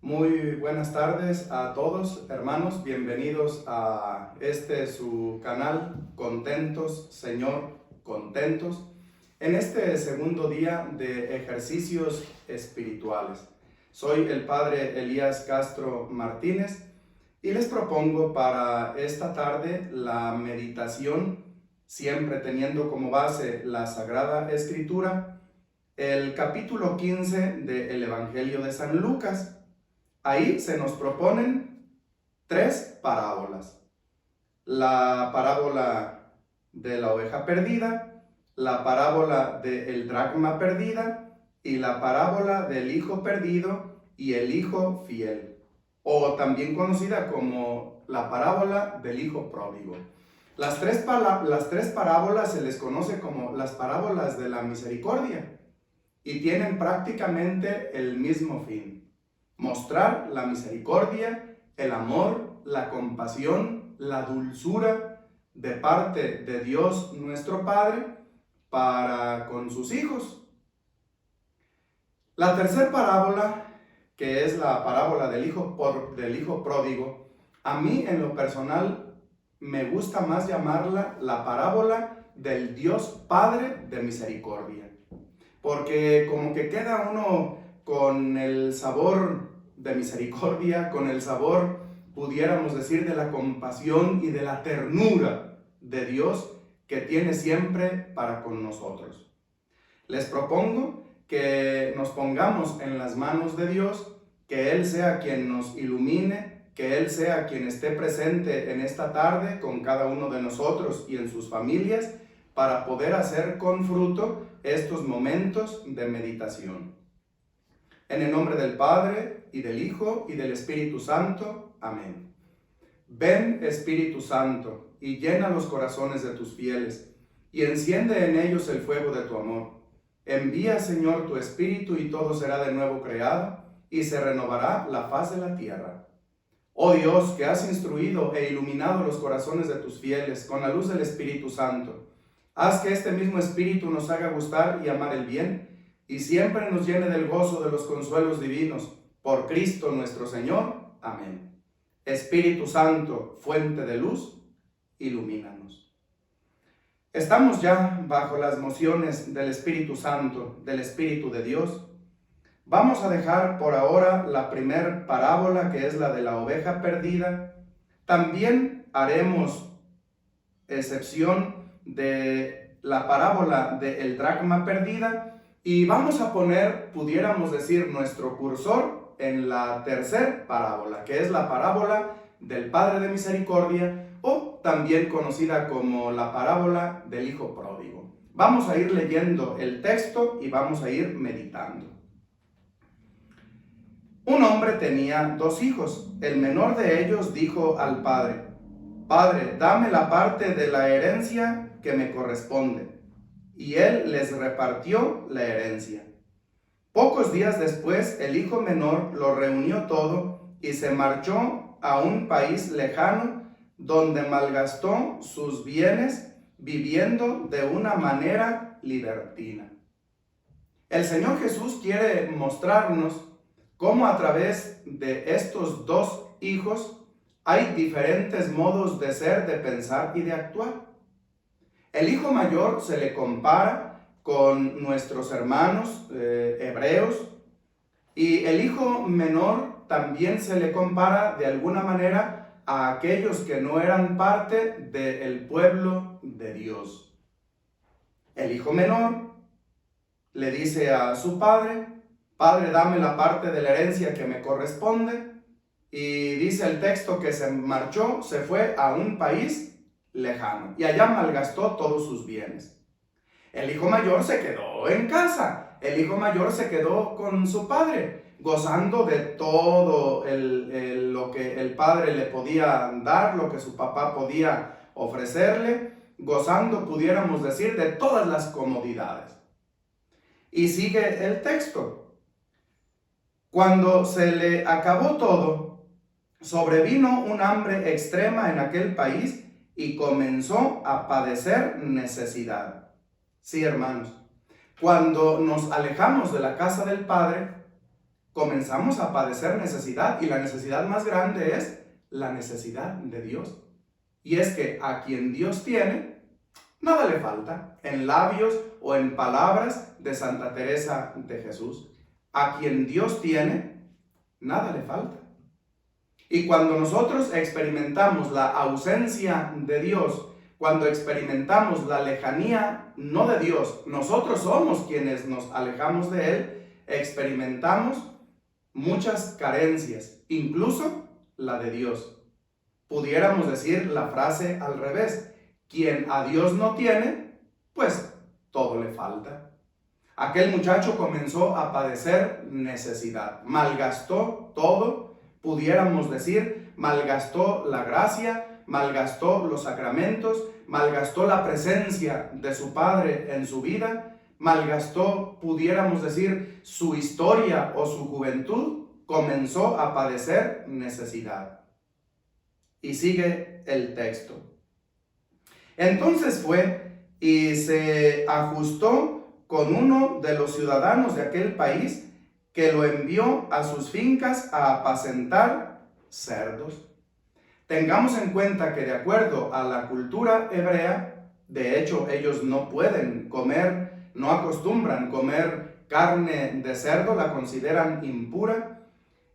Muy buenas tardes a todos, hermanos. Bienvenidos a su canal, Contentos, Señor, Contentos, en este segundo día de ejercicios espirituales. Soy el Padre Elías Castro Martínez y les propongo para esta tarde la meditación, siempre teniendo como base la Sagrada Escritura, el capítulo 15 del Evangelio de San Lucas. Ahí se nos proponen tres parábolas: la parábola de la oveja perdida, la parábola del dracma perdida y la parábola del hijo perdido y el hijo fiel, o también conocida como la parábola del hijo pródigo. Las tres parábolas se les conoce como las parábolas de la misericordia y tienen prácticamente el mismo fin: mostrar la misericordia, el amor, la compasión, la dulzura de parte de Dios nuestro Padre para con sus hijos. La tercera parábola, que es la parábola del hijo pródigo, a mí en lo personal me gusta más llamarla la parábola del Dios Padre de misericordia, porque como que queda uno con el sabor de misericordia, con el sabor, pudiéramos decir, de la compasión y de la ternura de Dios que tiene siempre para con nosotros. Les propongo que nos pongamos en las manos de Dios, que Él sea quien nos ilumine, que Él sea quien esté presente en esta tarde con cada uno de nosotros y en sus familias, para poder hacer con fruto estos momentos de meditación. En el nombre del Padre, y del Hijo, y del Espíritu Santo. Amén. Ven, Espíritu Santo, y llena los corazones de tus fieles, y enciende en ellos el fuego de tu amor. Envía, Señor, tu Espíritu, y todo será de nuevo creado, y se renovará la faz de la tierra. Oh Dios, que has instruido e iluminado los corazones de tus fieles con la luz del Espíritu Santo, haz que este mismo Espíritu nos haga gustar y amar el bien, y siempre nos llene del gozo de los consuelos divinos. Por Cristo nuestro Señor. Amén. Espíritu Santo, fuente de luz, ilumínanos. Estamos ya bajo las mociones del Espíritu Santo, del Espíritu de Dios. Vamos a dejar por ahora la primer parábola, que es la de la oveja perdida. También haremos excepción de la parábola del dracma perdida, y vamos a poner, pudiéramos decir, nuestro cursor en la tercera parábola, que es la parábola del Padre de Misericordia, o también conocida como la parábola del Hijo Pródigo. Vamos a ir leyendo el texto y vamos a ir meditando. Un hombre tenía dos hijos. El menor de ellos dijo al padre: Padre, dame la parte de la herencia que me corresponde. Y él les repartió la herencia. Pocos días después, el hijo menor lo reunió todo y se marchó a un país lejano, donde malgastó sus bienes viviendo de una manera libertina. El Señor Jesús quiere mostrarnos cómo a través de estos dos hijos hay diferentes modos de ser, de pensar y de actuar. El hijo mayor se le compara con nuestros hermanos hebreos, y el hijo menor también se le compara de alguna manera a aquellos que no eran parte del pueblo de Dios. El hijo menor le dice a su padre: Padre, dame la parte de la herencia que me corresponde. Y dice el texto que se marchó, se fue a un país lejano y allá malgastó todos sus bienes. El hijo mayor se quedó en casa. El hijo mayor se quedó con su padre, gozando de todo lo que el padre le podía dar, lo que su papá podía ofrecerle, gozando, pudiéramos decir, de todas las comodidades. Y sigue el texto: cuando se le acabó todo, sobrevino un hambre extrema en aquel país y comenzó a padecer necesidad. Sí, hermanos, cuando nos alejamos de la casa del Padre, comenzamos a padecer necesidad, y la necesidad más grande es la necesidad de Dios. Y es que a quien Dios tiene, nada le falta, en labios o en palabras de Santa Teresa de Jesús. A quien Dios tiene, nada le falta. Y cuando nosotros experimentamos la ausencia de Dios, cuando experimentamos la lejanía no de Dios, nosotros somos quienes nos alejamos de Él, experimentamos muchas carencias, incluso la de Dios. Pudiéramos decir la frase al revés: quien a Dios no tiene, pues todo le falta. Aquel muchacho comenzó a padecer necesidad, malgastó todo, pudiéramos decir, malgastó la gracia, malgastó los sacramentos, malgastó la presencia de su Padre en su vida, malgastó, pudiéramos decir, su historia o su juventud, comenzó a padecer necesidad. Y sigue el texto. Entonces fue y se ajustó con uno de los ciudadanos de aquel país, que lo envió a sus fincas a apacentar cerdos. Tengamos en cuenta que de acuerdo a la cultura hebrea, de hecho ellos no pueden comer, no acostumbran comer carne de cerdo, la consideran impura.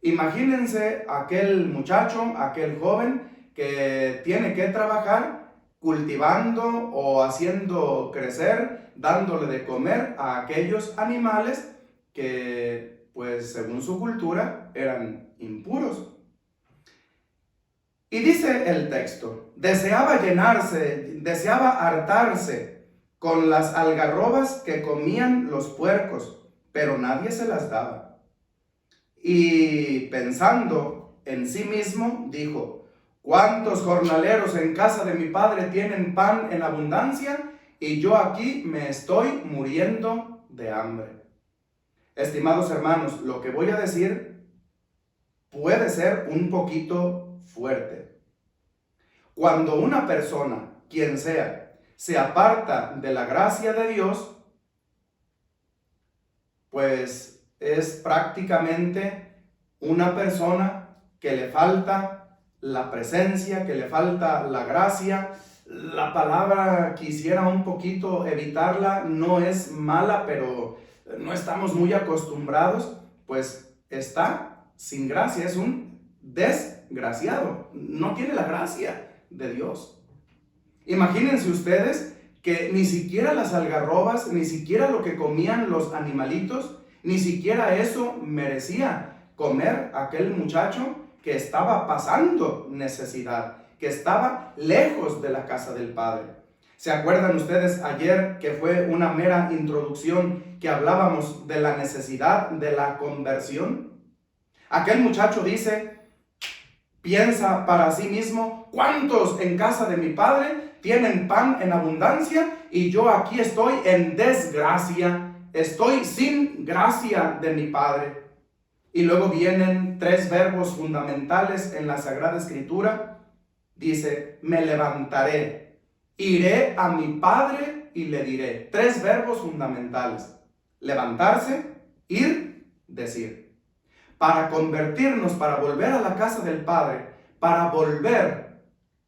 Imagínense aquel muchacho, aquel joven que tiene que trabajar cultivando o haciendo crecer, dándole de comer a aquellos animales que, pues según su cultura, eran impuros. Y dice el texto: deseaba llenarse, deseaba hartarse con las algarrobas que comían los puercos, pero nadie se las daba. Y pensando en sí mismo, dijo: ¿cuántos jornaleros en casa de mi padre tienen pan en abundancia? Y yo aquí me estoy muriendo de hambre. Estimados hermanos, lo que voy a decir puede ser un poquito fuerte. Cuando una persona, quien sea, se aparta de la gracia de Dios, pues es prácticamente una persona que le falta la presencia, que le falta la gracia. La palabra quisiera un poquito evitarla, no es mala, pero no estamos muy acostumbrados, pues está sin gracia, es un desgraciado, no tiene la gracia de Dios. Imagínense ustedes que ni siquiera las algarrobas, ni siquiera lo que comían los animalitos, ni siquiera eso merecía comer aquel muchacho que estaba pasando necesidad, que estaba lejos de la casa del Padre. ¿Se acuerdan ustedes ayer que fue una mera introducción que hablábamos de la necesidad de la conversión? Aquel muchacho dice, piensa para sí mismo: ¿cuántos en casa de mi Padre tienen pan en abundancia? Y yo aquí estoy en desgracia, estoy sin gracia de mi Padre. Y luego vienen tres verbos fundamentales en la Sagrada Escritura. Dice: me levantaré, iré a mi Padre y le diré. Tres verbos fundamentales: levantarse, ir, decir. Para convertirnos, para volver a la casa del Padre, para volver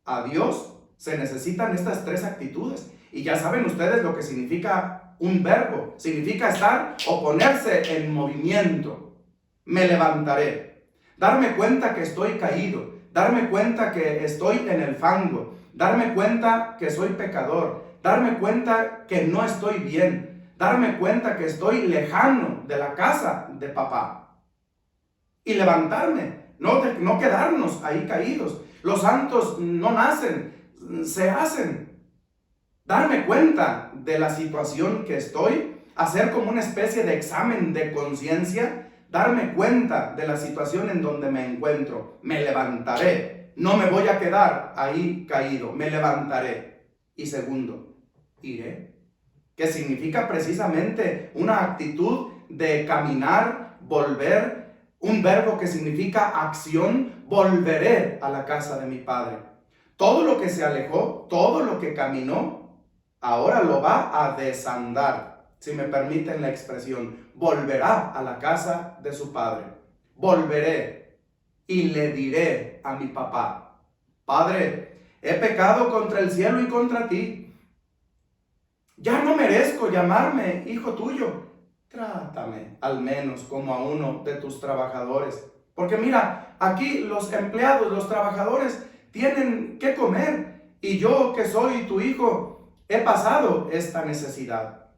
a Dios, se necesitan estas tres actitudes. Y ya saben ustedes lo que significa un verbo. Significa estar o ponerse en movimiento. Me levantaré. Darme cuenta que estoy caído. Darme cuenta que estoy en el fango. Darme cuenta que soy pecador. Darme cuenta que no estoy bien. Darme cuenta que estoy lejano de la casa de papá. Y levantarme. No quedarnos ahí caídos. Los santos no nacen, se hacen. Darme cuenta de la situación que estoy. Hacer como una especie de examen de conciencia. Darme cuenta de la situación en donde me encuentro. Me levantaré. No me voy a quedar ahí caído. Me levantaré. Y segundo, iré. Que significa precisamente una actitud de caminar, volver. Un verbo que significa acción. Volveré a la casa de mi Padre. Todo lo que se alejó, todo lo que caminó, ahora lo va a desandar. Si me permiten la expresión, volverá a la casa de su Padre. volveré y le diré a mi papá: Padre, he pecado contra el cielo y contra ti. Ya no merezco llamarme hijo tuyo. Trátame al menos como a uno de tus trabajadores. Porque mira, aquí los empleados, los trabajadores tienen que comer, y yo, que soy tu hijo, he pasado esta necesidad.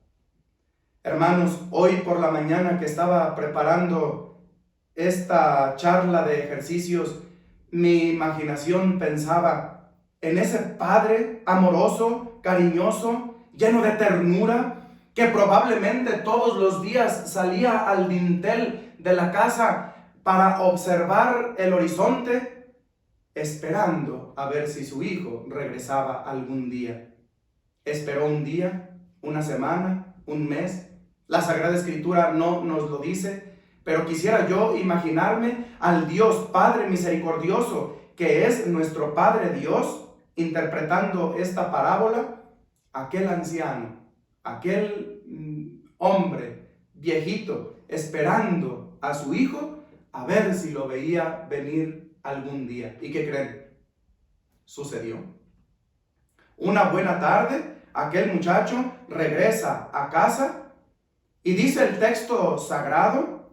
Hermanos, hoy por la mañana que estaba preparando esta charla de ejercicios, mi imaginación pensaba en ese padre amoroso, cariñoso, lleno de ternura, que probablemente todos los días salía al dintel de la casa para observar el horizonte, esperando a ver si su hijo regresaba algún día. Esperó un día, una semana, un mes. La Sagrada Escritura no nos lo dice, pero quisiera yo imaginarme al Dios Padre misericordioso, que es nuestro Padre Dios, interpretando esta parábola, aquel anciano, aquel hombre viejito, esperando a su hijo a ver si lo veía venir algún día. ¿Y qué creen? Sucedió. Una buena tarde, aquel muchacho regresa a casa y dice el texto sagrado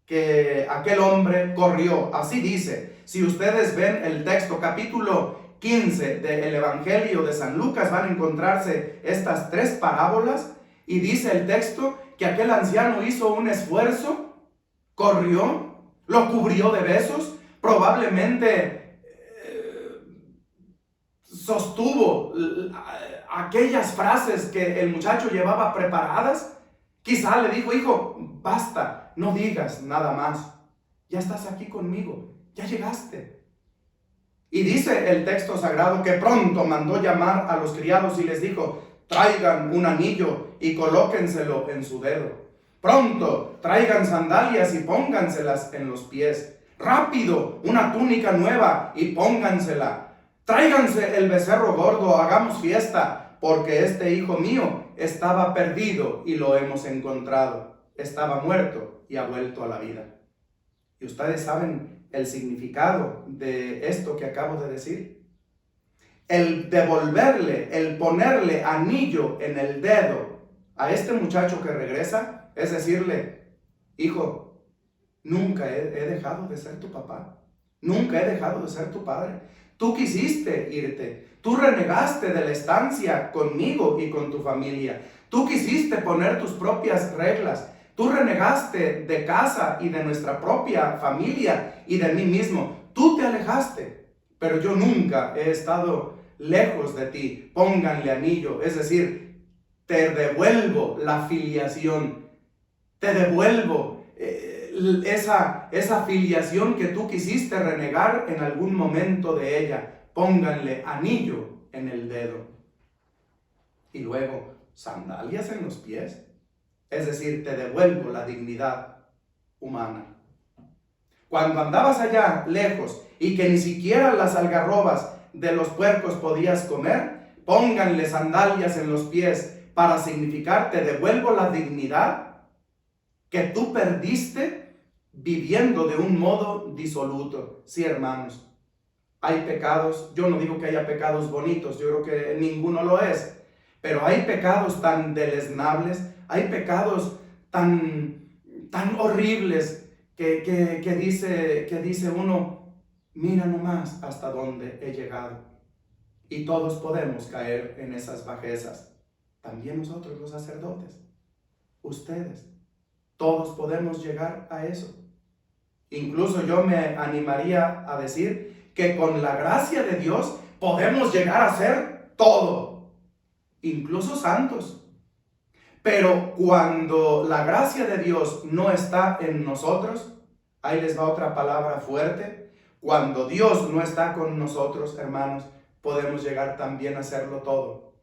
que aquel hombre corrió. Así dice. Si ustedes ven el texto, capítulo 15 del Evangelio de San Lucas, van a encontrarse estas tres parábolas, y dice el texto que aquel anciano hizo un esfuerzo, corrió, lo cubrió de besos, probablemente sostuvo aquellas frases que el muchacho llevaba preparadas. Quizá le dijo: hijo, basta, no digas nada más, ya estás aquí conmigo, ya llegaste. Y dice el texto sagrado que pronto mandó llamar a los criados y les dijo: traigan un anillo y colóquenselo en su dedo. Pronto traigan sandalias y pónganselas en los pies. Rápido, una túnica nueva y póngansela. Tráiganse el becerro gordo, hagamos fiesta, porque este hijo mío estaba perdido y lo hemos encontrado. Estaba muerto y ha vuelto a la vida. Y ustedes saben el significado de esto que acabo de decir. El devolverle, el ponerle anillo en el dedo a este muchacho que regresa, es decirle: hijo, nunca he dejado de ser tu papá, nunca he dejado de ser tu padre. Tú quisiste irte, tú renegaste de la estancia conmigo y con tu familia, tú quisiste poner tus propias reglas, tú renegaste de casa y de nuestra propia familia y de mí mismo, tú te alejaste, pero yo nunca he estado lejos de ti. Pónganle anillo, es decir, te devuelvo la filiación, te devuelvo esa filiación que tú quisiste renegar en algún momento de ella. Pónganle anillo en el dedo. Y luego, sandalias en los pies. Es decir, te devuelvo la dignidad humana. Cuando andabas allá lejos y que ni siquiera las algarrobas de los puercos podías comer, pónganle sandalias en los pies para significar: te devuelvo la dignidad que tú perdiste viviendo de un modo disoluto. Sí, hermanos, hay pecados. Yo no digo que haya pecados bonitos, yo creo que ninguno lo es, pero hay pecados tan deleznables, hay pecados tan horribles que dice uno: mira nomás hasta dónde he llegado. Y todos podemos caer en esas bajezas. También nosotros, los sacerdotes, ustedes, todos podemos llegar a eso. Incluso yo me animaría a decir que con la gracia de Dios podemos llegar a ser todo, incluso santos. Pero cuando la gracia de Dios no está en nosotros, ahí les va otra palabra fuerte: cuando Dios no está con nosotros, hermanos, podemos llegar también a hacerlo todo,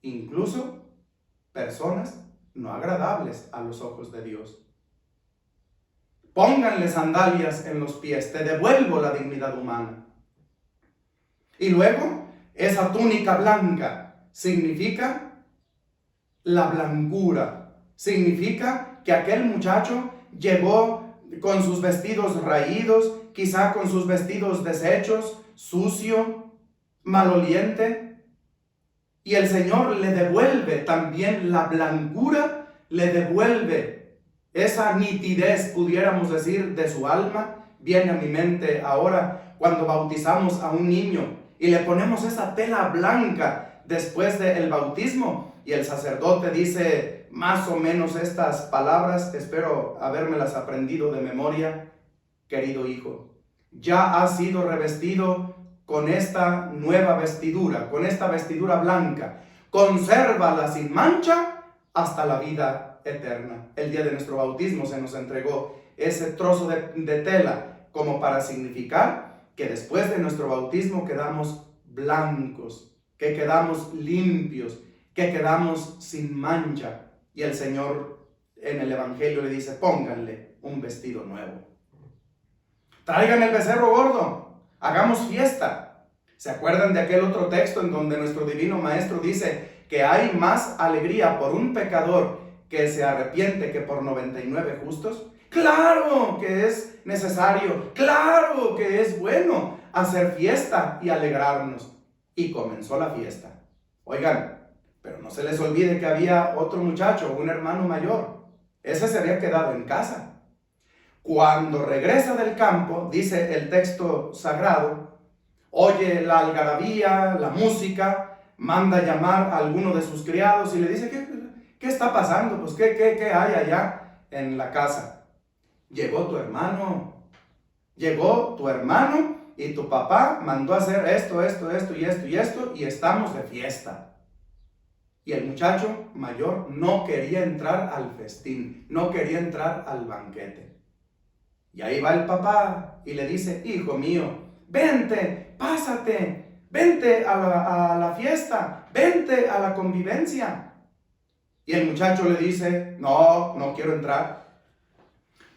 incluso personas no agradables a los ojos de Dios. Pónganle sandalias en los pies, te devuelvo la dignidad humana. Y luego, esa túnica blanca significa la blancura, significa que aquel muchacho llevó con sus vestidos raídos, quizá con sus vestidos deshechos, sucio, maloliente. Y el Señor le devuelve también la blancura, le devuelve esa nitidez, pudiéramos decir, de su alma. Viene a mi mente ahora cuando bautizamos a un niño y le ponemos esa tela blanca después del bautismo y el sacerdote dice más o menos estas palabras, espero habérmelas aprendido de memoria: querido hijo, ya has sido revestido con esta nueva vestidura, con esta vestidura blanca, consérvala sin mancha hasta la vida eterna. El día de nuestro bautismo se nos entregó ese trozo de tela como para significar que después de nuestro bautismo quedamos blancos, que quedamos limpios, que quedamos sin mancha. Y el Señor en el Evangelio le dice: pónganle un vestido nuevo. Traigan el becerro gordo, hagamos fiesta. ¿Se acuerdan de aquel otro texto en donde nuestro divino Maestro dice que hay más alegría por un pecador que se arrepiente que por 99 justos? Claro que es necesario, claro que es bueno hacer fiesta y alegrarnos. Y comenzó la fiesta. Oigan, pero no se les olvide que había otro muchacho, un hermano mayor. Ese se había quedado en casa. Cuando regresa del campo, dice el texto sagrado, oye la algarabía, la música, manda llamar a alguno de sus criados y le dice: ¿Qué está pasando? Pues ¿qué hay allá en la casa? Llegó tu hermano y tu papá mandó a hacer esto y estamos de fiesta. Y el muchacho mayor no quería entrar al festín, no quería entrar al banquete. Y ahí va el papá y le dice: hijo mío, vente, pásate, vente a la fiesta, vente a la convivencia. Y el muchacho le dice: no quiero entrar.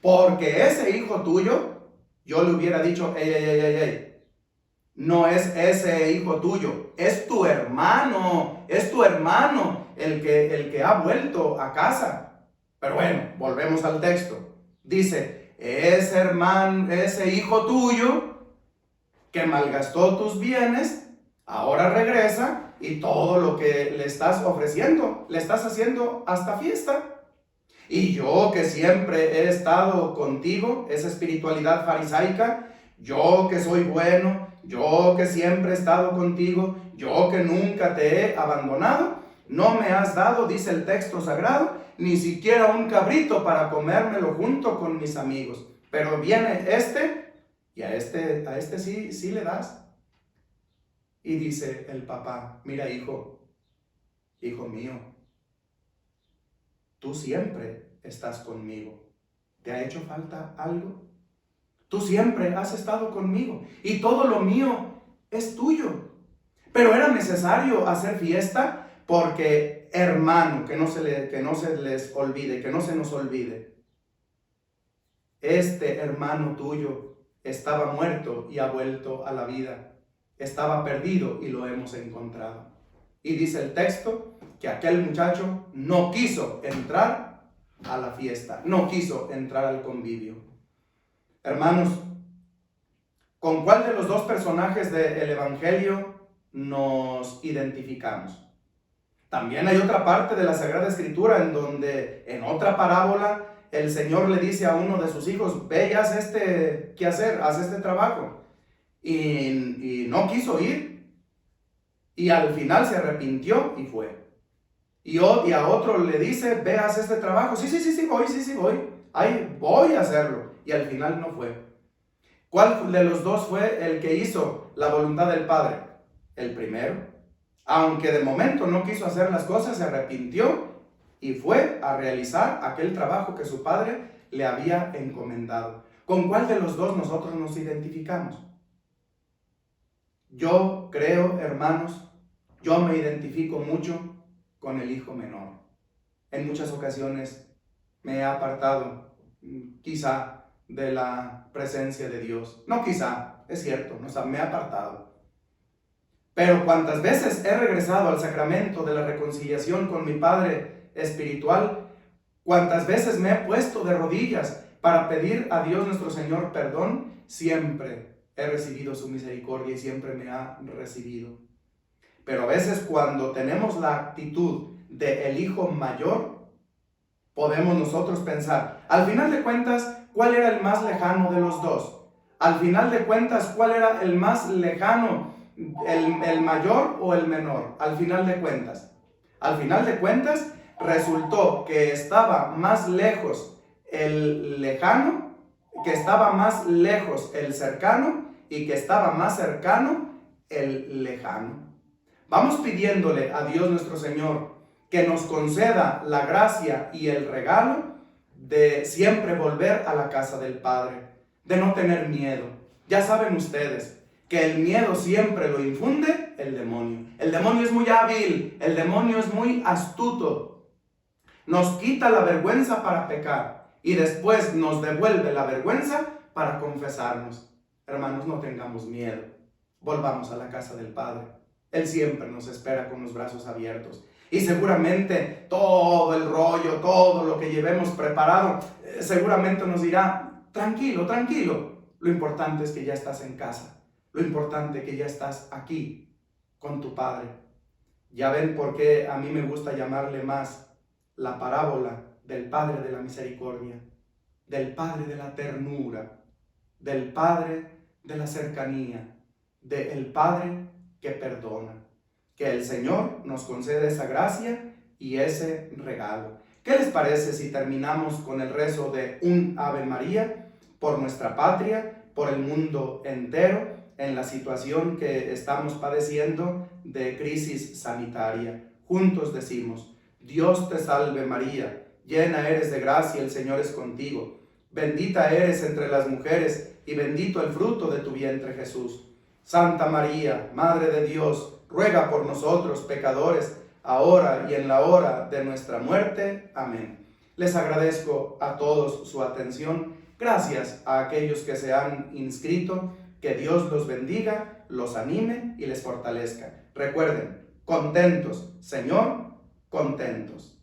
Porque ese hijo tuyo, yo le hubiera dicho: ey, no es ese hijo tuyo, es tu hermano el que ha vuelto a casa. Pero bueno, volvemos al texto. Dice: ese hijo tuyo que malgastó tus bienes, ahora regresa y todo lo que le estás ofreciendo, le estás haciendo hasta fiesta. Y yo que siempre he estado contigo, esa espiritualidad farisaica, yo que soy bueno, yo que siempre he estado contigo, yo que nunca te he abandonado, no me has dado, dice el texto sagrado, ni siquiera un cabrito para comérmelo junto con mis amigos. Pero viene y a este sí le das. Y dice el papá: mira, hijo mío, tú siempre estás conmigo. ¿Te ha hecho falta algo? Tú siempre has estado conmigo y todo lo mío es tuyo. Pero era necesario hacer fiesta porque, hermano, que no se les olvide, que no se nos olvide, este hermano tuyo estaba muerto y ha vuelto a la vida. Estaba perdido y lo hemos encontrado. Y dice el texto que aquel muchacho no quiso entrar a la fiesta, no quiso entrar al convivio. Hermanos, ¿con cuál de los dos personajes del Evangelio nos identificamos? También hay otra parte de la Sagrada Escritura en donde, en otra parábola, el Señor le dice a uno de sus hijos: ve y haz este quehacer, haz este trabajo. Y no quiso ir. Y al final se arrepintió y fue. Y a otro le dice: ve, haz este trabajo. Sí, voy. Ahí voy a hacerlo. Y al final no fue. ¿Cuál de los dos fue el que hizo la voluntad del Padre? El primero. Aunque de momento no quiso hacer las cosas, se arrepintió y fue a realizar aquel trabajo que su Padre le había encomendado. ¿Con cuál de los dos nosotros nos identificamos? Yo creo, hermanos, yo me identifico mucho con el hijo menor. En muchas ocasiones me he apartado, quizá, de la presencia de Dios. No quizá, es cierto, me he apartado. Pero cuantas veces he regresado al sacramento de la reconciliación con mi Padre espiritual, cuantas veces me he puesto de rodillas para pedir a Dios nuestro Señor perdón, siempre he recibido su misericordia y siempre me ha recibido. Pero a veces cuando tenemos la actitud de el hijo mayor, podemos nosotros pensar, al final de cuentas, ¿cuál era el más lejano de los dos? Al final de cuentas, ¿cuál era el más lejano? ¿El mayor o el menor? Al final de cuentas, resultó que estaba más lejos el lejano, que estaba más lejos el cercano y que estaba más cercano el lejano. Vamos pidiéndole a Dios nuestro Señor que nos conceda la gracia y el regalo de siempre volver a la casa del Padre, de no tener miedo. Ya saben ustedes que el miedo siempre lo infunde el demonio. El demonio es muy hábil, el demonio es muy astuto. Nos quita la vergüenza para pecar y después nos devuelve la vergüenza para confesarnos. Hermanos, no tengamos miedo. Volvamos a la casa del Padre. Él siempre nos espera con los brazos abiertos. Y seguramente todo el rollo, todo lo que llevemos preparado, seguramente nos dirá, tranquilo, tranquilo. Lo importante es que ya estás en casa. Lo importante es que ya estás aquí con tu Padre. Ya ven por qué a mí me gusta llamarle más la parábola del Padre de la misericordia, del Padre de la ternura, del Padre de la cercanía, del Padre que perdona. Que el Señor nos conceda esa gracia y ese regalo. ¿Qué les parece si terminamos con el rezo de un Ave María por nuestra patria, por el mundo entero, en la situación que estamos padeciendo de crisis sanitaria? Juntos decimos: Dios te salve María, llena eres de gracia, el Señor es contigo. Bendita eres entre las mujeres y bendito el fruto de tu vientre Jesús. Santa María, Madre de Dios, ruega por nosotros pecadores, ahora y en la hora de nuestra muerte. Amén. Les agradezco a todos su atención. Gracias a aquellos que se han inscrito. Que Dios los bendiga, los anime y les fortalezca. Recuerden, contentos, Señor, contentos.